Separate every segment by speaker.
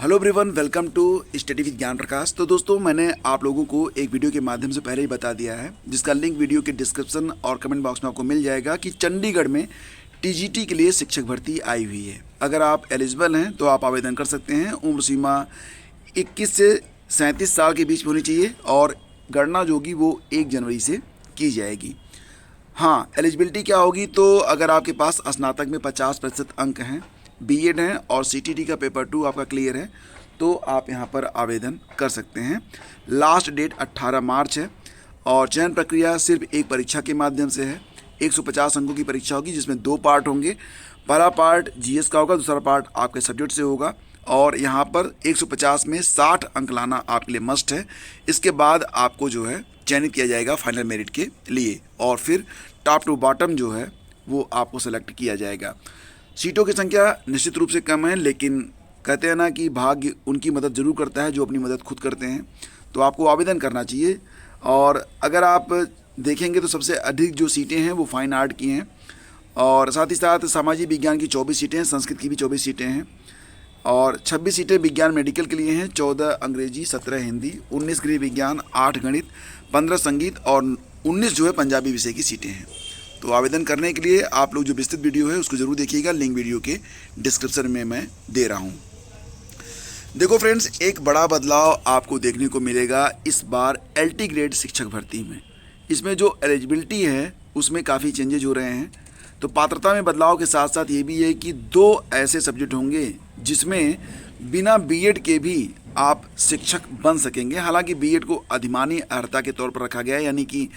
Speaker 1: Hello everyone, welcome to study with Gyan Prakash. तो दोस्तों, मैंने आप लोगों को एक वीडियो के माध्यम से पहले ही बता दिया है, जिसका लिंक वीडियो के डिस्क्रिप्शन और कमेंट बॉक्स में आपको मिल जाएगा कि चंडीगढ़ में टीजीटी के लिए शिक्षक भर्ती आई हुई है। अगर आप एलिजिबल हैं तो आप आवेदन कर सकते हैं। उम्र सीमा 21 से 37 साल के बीच में होनी चाहिए और गणना जो होगी वो 1 जनवरी से की जाएगी। हाँ, एलिजिबिलिटी क्या होगी? तो अगर आपके पास स्नातक में 50% अंक हैं, बीएड हैं और सीटीटी का पेपर 2 आपका क्लियर है, तो आप यहाँ पर आवेदन कर सकते हैं। लास्ट डेट 18 मार्च है और चयन प्रक्रिया सिर्फ एक परीक्षा के माध्यम से है। 150 अंकों की परीक्षा होगी, जिसमें 2 पार्ट होंगे। पहला पार्ट जीएस का होगा, दूसरा पार्ट आपके सब्जेक्ट से होगा और यहाँ पर 150 में 60 अंक लाना आपके लिए मस्ट है। इसके बाद आपको जो है चयनित किया जाएगा फाइनल मेरिट के लिए और फिर टॉप टू बॉटम जो है वो आपको सेलेक्ट किया जाएगा। सीटों की संख्या निश्चित रूप से कम है, लेकिन कहते हैं ना कि भाग्य उनकी मदद ज़रूर करता है जो अपनी मदद खुद करते हैं। तो आपको आवेदन करना चाहिए। और अगर आप देखेंगे तो सबसे अधिक जो सीटें हैं वो फाइन आर्ट की हैं और साथ ही साथ सामाजिक विज्ञान की 24 सीटें हैं, संस्कृत की भी 24 सीटें हैं और 26 सीटें विज्ञान मेडिकल के लिए हैं। 14 अंग्रेजी, 17 हिंदी, 19 गृह विज्ञान, 8 गणित, 15 संगीत और 19 जो है पंजाबी विषय की सीटें हैं। तो आवेदन करने के लिए आप लोग जो विस्तृत वीडियो है उसको ज़रूर देखिएगा, लिंक वीडियो के डिस्क्रिप्शन में मैं दे रहा हूँ। देखो फ्रेंड्स, एक बड़ा बदलाव आपको देखने को मिलेगा इस बार एलटी ग्रेड शिक्षक भर्ती में। इसमें जो एलिजिबिलिटी है उसमें काफ़ी चेंजेज हो रहे हैं। तो पात्रता में बदलाव के साथ साथ ये भी है कि 2 ऐसे सब्जेक्ट होंगे जिसमें बिना बीएड के भी आप शिक्षक बन सकेंगे। हालांकि बीएड को अधिमानी अर्हता के तौर पर रखा गया है, यानी कि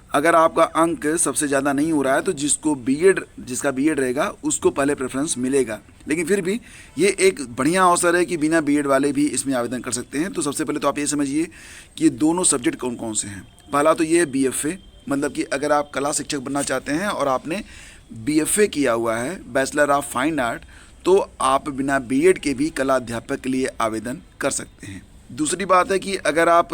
Speaker 1: अगर आपका अंक सबसे ज़्यादा नहीं हो रहा है तो जिसका बीएड रहेगा उसको पहले प्रेफरेंस मिलेगा। लेकिन फिर भी ये एक बढ़िया अवसर है कि बिना बीएड वाले भी इसमें आवेदन कर सकते हैं। तो सबसे पहले तो आप ये समझिए कि ये दोनों सब्जेक्ट कौन कौन से हैं। पहला तो ये है बीएफए, मतलब कि अगर आप कला शिक्षक बनना चाहते हैं और आपने बीएफए किया हुआ है, बैचलर ऑफ फाइन आर्ट, तो आप बिना बीएड के भी कला अध्यापक के लिए आवेदन कर सकते हैं। दूसरी बात है कि अगर आप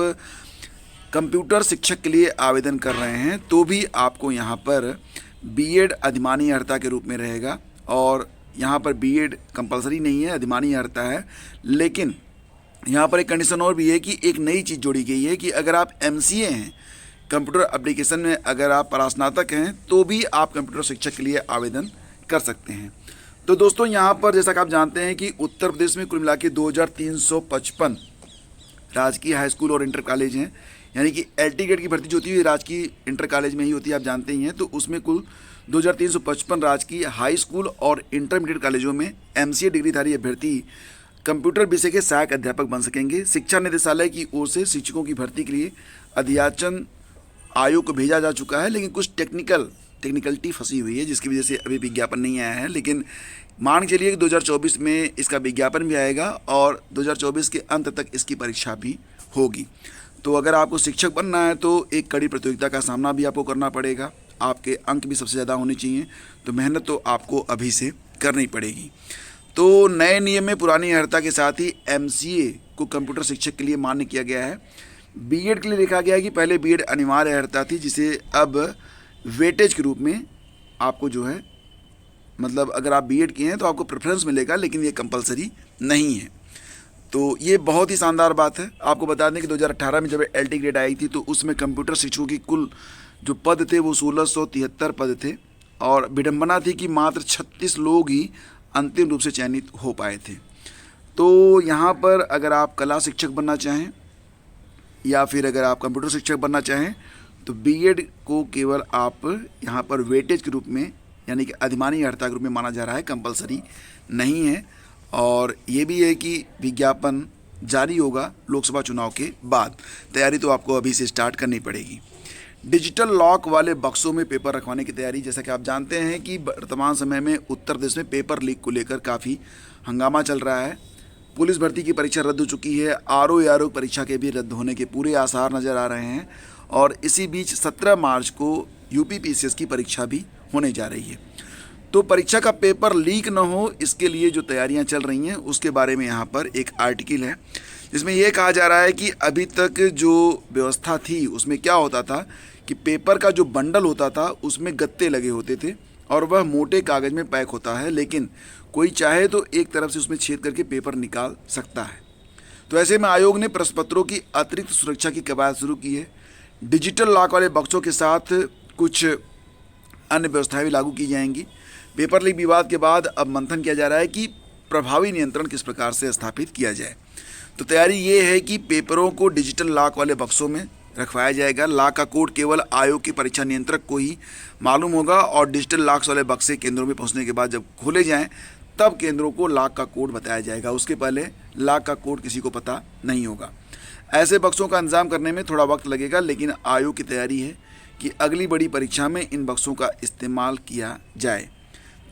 Speaker 1: कंप्यूटर शिक्षक के लिए आवेदन कर रहे हैं तो भी आपको यहाँ पर बीएड अधिमानी अर्हता के रूप में रहेगा और यहाँ पर बीएड कंपलसरी नहीं है, अधिमानी अर्हता है। लेकिन यहाँ पर एक कंडीशन और भी है कि एक नई चीज़ जोड़ी गई है कि अगर आप एमसीए हैं, कंप्यूटर एप्लीकेशन में अगर आप परास्नातक हैं, तो भी आप कंप्यूटर शिक्षक के लिए आवेदन कर सकते हैं। तो दोस्तों, यहाँ पर जैसा कि आप जानते हैं कि उत्तर प्रदेश में कुल मिला के 2355 राजकीय हाई स्कूल और इंटर कॉलेज हैं, यानी कि एलटी ग्रेड की भर्ती जो होती है राजकीय इंटर कॉलेज में ही होती है, आप जानते ही हैं। तो उसमें कुल 2355 राजकीय हाई स्कूल और इंटरमीडिएट कॉलेजों में एमसीए डिग्रीधारी अभ्यर्थी कंप्यूटर विषय के सहायक अध्यापक बन सकेंगे। शिक्षा निदेशालय की ओर से शिक्षकों की भर्ती के लिए अध्याचन आयोग को भेजा जा चुका है, लेकिन कुछ टेक्निकलिटी फंसी हुई है जिसकी वजह से अभी विज्ञापन नहीं आया है। लेकिन मान के चलिए कि 2024 में इसका विज्ञापन भी आएगा और 2024 के अंत तक इसकी परीक्षा भी होगी। तो अगर आपको शिक्षक बनना है तो एक कड़ी प्रतियोगिता का सामना भी आपको करना पड़ेगा। आपके अंक भी सबसे ज़्यादा होने चाहिए, तो मेहनत तो आपको अभी से करनी पड़ेगी। तो नए नियम में पुरानी अर्हता के साथ ही एमसीए को कंप्यूटर शिक्षक के लिए मान्य किया गया है। बीएड के लिए लिखा गया है कि पहले बीएड अनिवार्य अर्हता थी, जिसे अब वेटेज के रूप में आपको जो है, मतलब अगर आप बीएड किए हैं तो आपको प्रेफरेंस मिलेगा, लेकिन ये कंपलसरी नहीं है। तो ये बहुत ही शानदार बात है। आपको बता दें कि 2018 में जब एलटी ग्रेड आई थी तो उसमें कंप्यूटर शिक्षकों की कुल जो पद थे वो 1673 पद थे और विडंबना थी कि मात्र 36 लोग ही अंतिम रूप से चयनित हो पाए थे। तो यहाँ पर अगर आप कला शिक्षक बनना चाहें या फिर अगर आप कंप्यूटर शिक्षक बनना चाहें तो बीएड को केवल आप यहाँ पर वेटेज के रूप में, यानी कि अधिमानी अर्हता के रूप में माना जा रहा है, कंपलसरी नहीं है। और ये भी है कि विज्ञापन जारी होगा लोकसभा चुनाव के बाद। तैयारी तो आपको अभी से स्टार्ट करनी पड़ेगी। डिजिटल लॉक वाले बक्सों में पेपर रखवाने की तैयारी, जैसा कि आप जानते हैं कि वर्तमान समय में उत्तर प्रदेश में पेपर लीक को लेकर काफ़ी हंगामा चल रहा है। पुलिस भर्ती की परीक्षा रद्द हो चुकी है, आरओ परीक्षा के भी रद्द होने के पूरे आसार नज़र आ रहे हैं और इसी बीच 17 मार्च को यूपीपीसीएस की परीक्षा भी होने जा रही है। तो परीक्षा का पेपर लीक न हो, इसके लिए जो तैयारियां चल रही हैं उसके बारे में यहाँ पर एक आर्टिकल है जिसमें यह कहा जा रहा है कि अभी तक जो व्यवस्था थी उसमें क्या होता था कि पेपर का जो बंडल होता था उसमें गत्ते लगे होते थे और वह मोटे कागज़ में पैक होता है, लेकिन कोई चाहे तो एक तरफ से उसमें छेद करके पेपर निकाल सकता है। तो ऐसे में आयोग ने प्रश्न पत्रों की अतिरिक्त सुरक्षा की कवायद शुरू की है। डिजिटल लॉक वाले बक्सों के साथ कुछ अन्य व्यवस्थाएं भी लागू की जाएंगी। पेपर लीक विवाद के बाद अब मंथन किया जा रहा है कि प्रभावी नियंत्रण किस प्रकार से स्थापित किया जाए। तो तैयारी ये है कि पेपरों को डिजिटल लॉक वाले बक्सों में रखवाया जाएगा। लॉक का कोड केवल आयोग के परीक्षा नियंत्रक को ही मालूम होगा और डिजिटल लॉक्स वाले बक्से केंद्रों में पहुंचने के बाद जब खोले जाएं तब केंद्रों को लॉक का कोड बताया जाएगा। उसके पहले लॉक का कोड किसी को पता नहीं होगा। ऐसे बक्सों का इंतजाम करने में थोड़ा वक्त लगेगा, लेकिन आयोग की तैयारी है कि अगली बड़ी परीक्षा में इन बक्सों का इस्तेमाल किया जाए।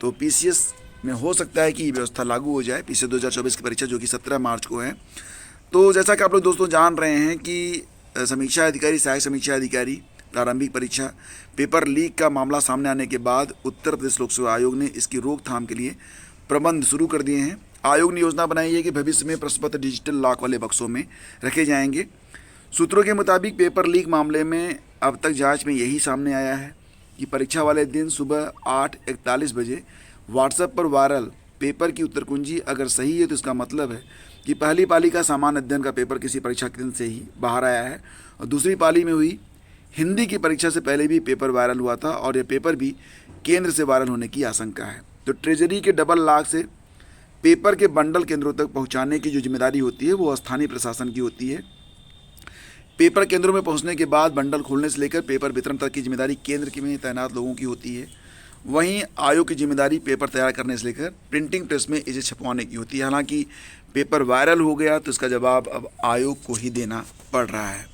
Speaker 1: तो पीसीएस में हो सकता है कि ये व्यवस्था लागू हो जाए, पीसीएस 2024 की परीक्षा जो कि 17 मार्च को है। तो जैसा कि आप लोग दोस्तों जान रहे हैं कि समीक्षा अधिकारी, सहायक समीक्षा अधिकारी प्रारंभिक परीक्षा पेपर लीक का मामला सामने आने के बाद उत्तर प्रदेश लोक सेवा आयोग ने इसकी रोकथाम के लिए प्रबंध शुरू कर दिए हैं। आयोग ने योजना बनाई है कि भविष्य में प्रश्न पत्र डिजिटल लॉक वाले बक्सों में रखे जाएंगे। सूत्रों के मुताबिक पेपर लीक मामले में अब तक जांच में यही सामने आया है कि परीक्षा वाले दिन सुबह 8:41 बजे व्हाट्सएप पर वायरल पेपर की उत्तर कुंजी अगर सही है तो इसका मतलब है कि पहली पाली का सामान्य अध्ययन का पेपर किसी परीक्षा केंद्र से ही बाहर आया है और दूसरी पाली में हुई हिंदी की परीक्षा से पहले भी पेपर वायरल हुआ था और यह पेपर भी केंद्र से वायरल होने की आशंका है। तो ट्रेजरी के डबल लॉक से पेपर के बंडल केंद्रों तक पहुंचाने की जो जिम्मेदारी होती है वो स्थानीय प्रशासन की होती है। पेपर केंद्रों में पहुंचने के बाद बंडल खोलने से लेकर पेपर वितरण तक की जिम्मेदारी केंद्र में तैनात लोगों की होती है। वहीं आयोग की जिम्मेदारी पेपर तैयार करने से लेकर प्रिंटिंग प्रेस में इसे छपवाने की होती है। हालांकि पेपर वायरल हो गया तो इसका जवाब अब आयोग को ही देना पड़ रहा है।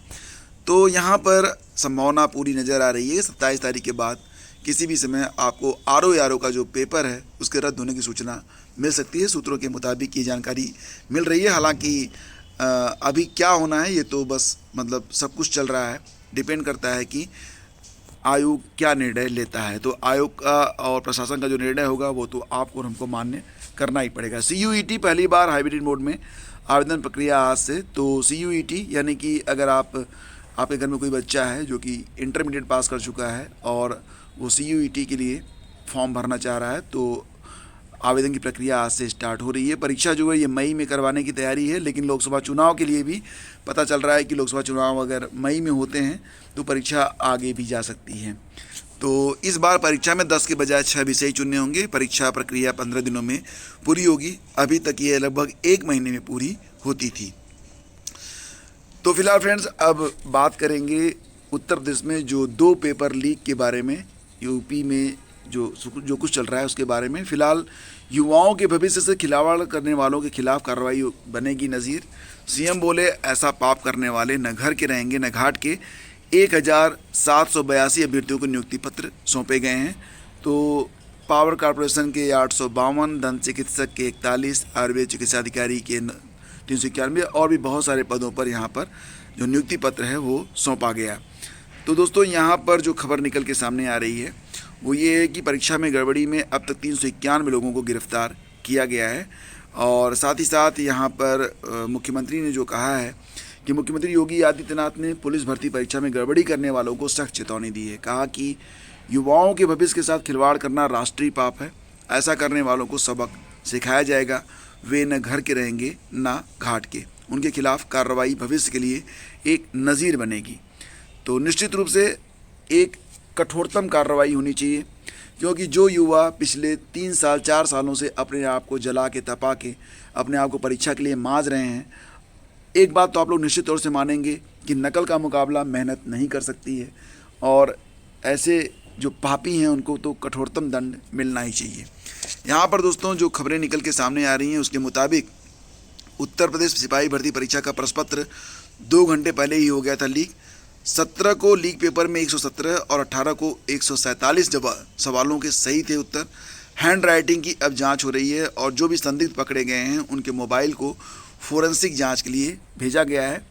Speaker 1: तो यहाँ पर संभावना पूरी नज़र आ रही है 27 तारीख के बाद किसी भी समय आपको आरओ का जो पेपर है उसके रद्द होने की सूचना मिल सकती है। सूत्रों के मुताबिक ये जानकारी मिल रही है। हालांकि अभी क्या होना है ये तो बस मतलब सब कुछ चल रहा है, डिपेंड करता है कि आयोग क्या निर्णय लेता है। तो आयोग का और प्रशासन का जो निर्णय होगा वो तो आपको और हमको मान्य करना ही पड़ेगा। CUET पहली बार हाइब्रिड मोड में आवेदन प्रक्रिया आज से। तो CUET यानी कि अगर आपके घर में कोई बच्चा है जो कि इंटरमीडिएट पास कर चुका है और वो CUET के लिए फॉर्म भरना चाह रहा है तो आवेदन की प्रक्रिया आज से स्टार्ट हो रही है। परीक्षा जो है ये मई में करवाने की तैयारी है, लेकिन लोकसभा चुनाव के लिए भी पता चल रहा है कि लोकसभा चुनाव अगर मई में होते हैं तो परीक्षा आगे भी जा सकती है। तो इस बार परीक्षा में 10 के बजाय 6 विषय चुनने होंगे। परीक्षा प्रक्रिया 15 दिनों में पूरी होगी। अभी तक ये लगभग 1 महीने में पूरी होती थी। तो फिलहाल फ्रेंड्स अब बात करेंगे उत्तर प्रदेश में जो 2 पेपर लीक के बारे में, यूपी में जो कुछ चल रहा है उसके बारे में। फिलहाल युवाओं के भविष्य से खिलवाड़ करने वालों के खिलाफ कार्रवाई बनेगी नज़ीर। सीएम बोले ऐसा पाप करने वाले न घर के रहेंगे न घाट के। 1782 अभ्यर्थियों को नियुक्ति पत्र सौंपे गए हैं। तो पावर कॉरपोरेशन के 852, दंत चिकित्सक के 41, आयुर्वेद चिकित्सा अधिकारी के 391 और भी बहुत सारे पदों पर यहाँ पर जो नियुक्ति पत्र है वो सौंपा गया। तो दोस्तों यहाँ पर जो खबर निकल के सामने आ रही है वो ये है कि परीक्षा में गड़बड़ी में अब तक 391 लोगों को गिरफ्तार किया गया है। और साथ ही साथ यहाँ पर मुख्यमंत्री ने जो कहा है कि मुख्यमंत्री योगी आदित्यनाथ ने पुलिस भर्ती परीक्षा में गड़बड़ी करने वालों को सख्त चेतावनी दी है। कहा कि युवाओं के भविष्य के साथ खिलवाड़ करना राष्ट्रीय पाप है। ऐसा करने वालों को सबक सिखाया जाएगा। वे न घर के रहेंगे न घाट के। उनके खिलाफ कार्रवाई भविष्य के लिए एक नज़ीर बनेगी। तो निश्चित रूप से एक कठोरतम कार्रवाई होनी चाहिए, क्योंकि जो युवा पिछले 3 साल 4 सालों से अपने आप को जला के तपा के अपने आप को परीक्षा के लिए मांज रहे हैं, एक बात तो आप लोग निश्चित तौर से मानेंगे कि नकल का मुकाबला मेहनत नहीं कर सकती है और ऐसे जो पापी हैं उनको तो कठोरतम दंड मिलना ही चाहिए। यहाँ पर दोस्तों जो खबरें निकल के सामने आ रही हैं उसके मुताबिक उत्तर प्रदेश सिपाही भर्ती परीक्षा का प्रश्न पत्र 2 घंटे पहले ही हो गया था लीक। 17 को लीक पेपर में 117 और 18 को 147 सवालों के सही थे उत्तर। हैंड राइटिंग की अब जांच हो रही है और जो भी संदिग्ध पकड़े गए हैं उनके मोबाइल को फोरेंसिक जांच के लिए भेजा गया है।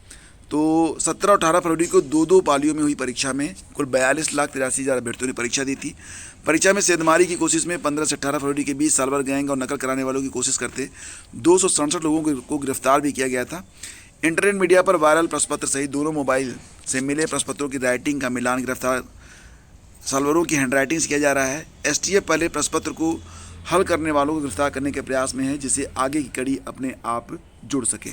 Speaker 1: तो 17 और 18 फरवरी को 2-2 पालियों में हुई परीक्षा में कुल 42,83,000 अभ्यर्थियों ने परीक्षा दी थी। परीक्षा में सेंधमारी की कोशिश में 15 से 18 फरवरी के बीच साल भर गैंग और नकल कराने वालों की कोशिश करते 267 लोगों को गिरफ्तार भी किया गया था। इंटरनेट मीडिया पर वायरल प्रश्न पत्र सहित दोनों मोबाइल से मिले प्रश्न पत्रों की राइटिंग का मिलान गिरफ्तार सालवरों की हैंडराइटिंग से किया जा रहा है। एसटीएफ पहले प्रश्न पत्र को हल करने वालों को गिरफ्तार करने के प्रयास में है, जिससे आगे की कड़ी अपने आप जुड़ सके।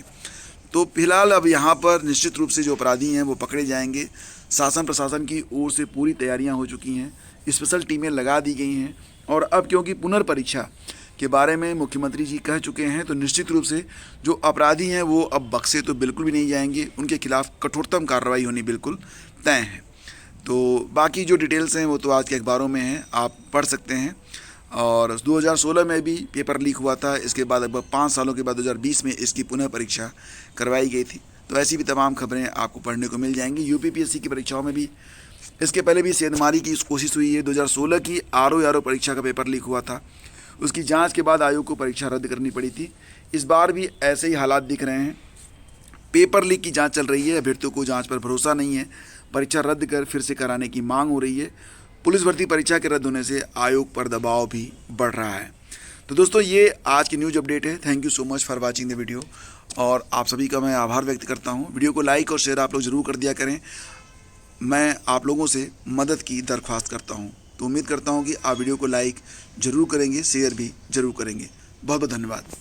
Speaker 1: तो फिलहाल अब यहाँ पर निश्चित रूप से जो अपराधी हैं वो पकड़े जाएंगे। शासन प्रशासन की ओर से पूरी तैयारियां हो चुकी हैं, स्पेशल टीमें लगा दी गई हैं, और अब क्योंकि पुनर्परीक्षा के बारे में मुख्यमंत्री जी कह चुके हैं, तो निश्चित रूप से जो अपराधी हैं वो अब बख्शे तो बिल्कुल भी नहीं जाएंगे, उनके खिलाफ कठोरतम कार्रवाई होनी बिल्कुल तय है। तो बाकी जो डिटेल्स हैं वो तो आज के अखबारों में हैं, आप पढ़ सकते हैं। और 2016 में भी पेपर लीक हुआ था, इसके बाद लगभग 5 सालों के बाद 2020 में इसकी पुनः परीक्षा करवाई गई थी। तो ऐसी भी तमाम खबरें आपको पढ़ने को मिल जाएंगी। यूपीपीएससी की परीक्षाओं में भी इसके पहले भी सेंधमारी की कोशिश हुई है। 2016 की आरओ परीक्षा का पेपर लीक हुआ था, उसकी जांच के बाद आयोग को परीक्षा रद्द करनी पड़ी थी। इस बार भी ऐसे ही हालात दिख रहे हैं, पेपर लीक की जांच चल रही है, अभ्यर्थियों को जांच पर भरोसा नहीं है, परीक्षा रद्द कर फिर से कराने की मांग हो रही है। पुलिस भर्ती परीक्षा के रद्द होने से आयोग पर दबाव भी बढ़ रहा है। तो दोस्तों ये आज की न्यूज़ अपडेट है। Thank you so much for watching the video, और आप सभी का मैं आभार व्यक्त करता हूँ। वीडियो को लाइक और शेयर आप लोग ज़रूर कर दिया करें, मैं आप लोगों से मदद की दरख्वास्त करता हूँ। तो उम्मीद करता हूँ कि आप वीडियो को लाइक ज़रूर करेंगे, शेयर भी ज़रूर करेंगे। बहुत बहुत धन्यवाद।